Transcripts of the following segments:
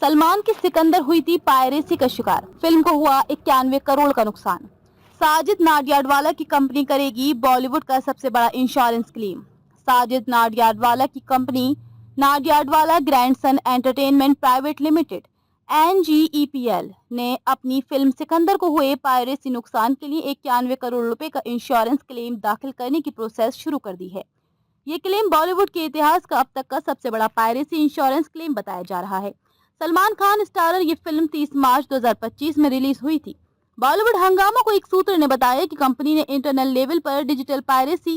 सलमान की सिकंदर हुई थी पायरेसी का शिकार। फिल्म को हुआ 91 करोड़ का नुकसान। साजिद नाडियाडवाला की कंपनी करेगी बॉलीवुड का सबसे बड़ा इंश्योरेंस क्लेम। साजिद नाडियाडवाला की company Nadiadwala grandson entertainment private limited NGEPL ने अपनी फिल्म सिकंदर को हुए पायरेसी नुकसान के लिए 91 करोड़ रुपए का इंश्योरेंस क्लेम दाखिल करने की प्रोसेस शुरू कर दी है। ये क्लेम बॉलीवुड के इतिहास का अब तक का सबसे बड़ा पायरेसी इंश्योरेंस क्लेम बताया जा रहा है। सलमान खान स्टारर ये फिल्म 30 मार्च 2025 में रिलीज हुई थी। बॉलीवुड हंगामा को एक सूत्र ने बताया कि कंपनी ने इंटरनल लेवल पर डिजिटल पायरेसी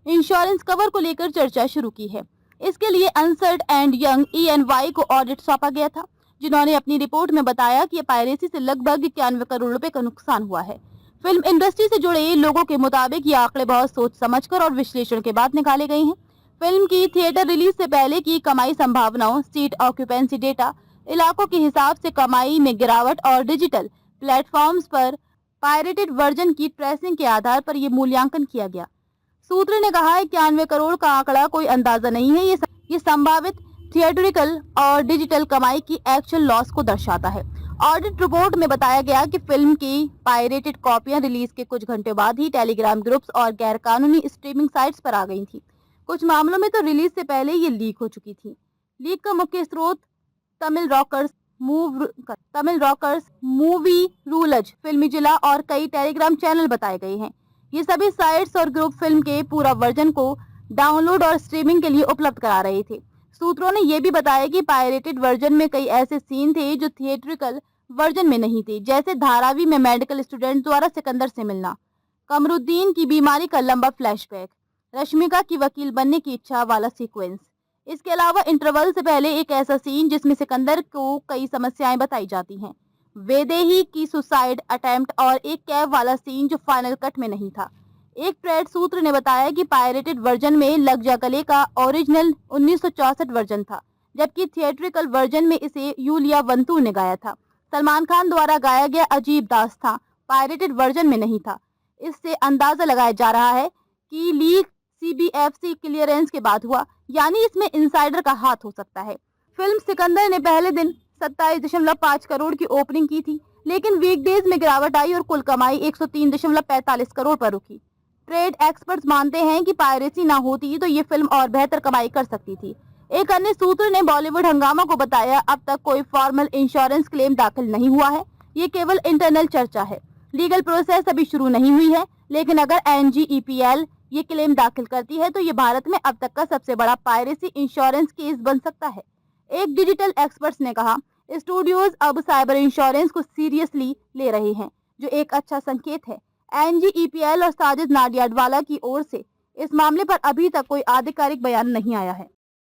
इंश्योरेंस कवर को लेकर चर्चा शुरू की है। इसके लिए अंसर्ड एंड यंग EY को ऑडिट सौंपा गया था, जिन्होंने अपनी रिपोर्ट में बताया कि पायरेसी से लगभग 91 करोड़ रुपए का नुकसान हुआ है। फिल्म इंडस्ट्री से जुड़े लोगों के मुताबिक ये आंकड़े बहुत सोच समझकर और विश्लेषण के बाद निकाले गए हैं। फिल्म की थिएटर रिलीज से पहले की कमाई संभावनाओं, सीट ऑक्यूपेंसी डेटा, इलाकों के हिसाब से कमाई में गिरावट और डिजिटल प्लेटफॉर्म्स पर पायरेटेड वर्जन की ट्रेसिंग के आधार पर यह मूल्यांकन किया गया। सूत्र ने कहा है कि 91 करोड़ का आंकड़ा कोई अंदाजा नहीं है, ये संभावित थिएट्रिकल और डिजिटल कमाई की एक्चुअल लॉस को दर्शाता है। ऑडिट रिपोर्ट में बताया गया कि फिल्म की पायरेटेड कॉपियां रिलीज के कुछ घंटे बाद ही टेलीग्राम ग्रुप्स और गैरकानूनी स्ट्रीमिंग साइट्स पर आ गई थी। कुछ मामलों में तो रिलीज से पहले ये लीक हो चुकी थी। लीक का मुख्य स्रोत तमिल रॉकर्स मूवी रूलज, फिल्मी जिला और कई टेलीग्राम चैनल बताए गए हैं। ये सभी साइट्स और ग्रुप फिल्म के पूरा वर्जन को डाउनलोड और स्ट्रीमिंग के लिए उपलब्ध करा रहे थे। सूत्रों ने यह भी बताया कि पायरेटेड वर्जन में कई ऐसे सीन थे जो थिएट्रिकल वर्जन में नहीं थे, जैसे धारावी में मेडिकल स्टूडेंट द्वारा सिकंदर से मिलना, कमरुद्दीन की बीमारी का लंबा फ्लैशबैक, रश्मिका की वकील बनने की इच्छा वाला सीक्वेंस। इसके अलावा इंटरवल से पहले एक ऐसा सीन जिसमें सिकंदर को कई समस्याएं बताई जाती हैं, वेदेही की सुसाइड अटेम्प्ट और एक कैब वाला सीन जो फाइनल कट में नहीं था। एक ट्रेड सूत्र ने बताया कि पायरेटेड वर्जन में लग जा गले का ओरिजिनल 1964 वर्जन था, जबकि थिएट्रिकल वर्जन में इसे यूलिया वंतू ने गाया था। सलमान खान द्वारा गाया गया अजीब दास्तां पायरेटेड वर्जन में नहीं था। इससे अंदाजा लगाया जा रहा है कि लीक CBFC क्लियरेंस के बाद हुआ, यानी इसमें इनसाइडर का हाथ हो सकता है। फिल्म सिकंदर ने पहले दिन 27.5 करोड़ की ओपनिंग की थी, लेकिन वीकडेज में गिरावट आई और कुल कमाई 103.45 करोड़ पर रुकी। ट्रेड एक्सपर्ट्स मानते हैं कि पायरेसी ना होती तो ये फिल्म और बेहतर कमाई कर सकती थी। एक अन्य सूत्र ने बॉलीवुड हंगामा को बताया, अब तक कोई फॉर्मल इंश्योरेंस क्लेम दाखिल नहीं हुआ है, ये केवल इंटरनल चर्चा है। लीगल प्रोसेस अभी शुरू नहीं हुई है, लेकिन अगर NGEPL ये क्लेम दाखिल करती है तो ये भारत में अब तक का सबसे बड़ा पायरेसी इंश्योरेंस केस बन सकता है। एक डिजिटल एक्सपर्ट्स ने कहा, स्टूडियोज अब साइबर इंश्योरेंस को सीरियसली ले रहे हैं, जो एक अच्छा संकेत है। NGEPL और साजिद नाडियाडवाला की ओर से इस मामले पर अभी तक कोई आधिकारिक बयान नहीं आया है।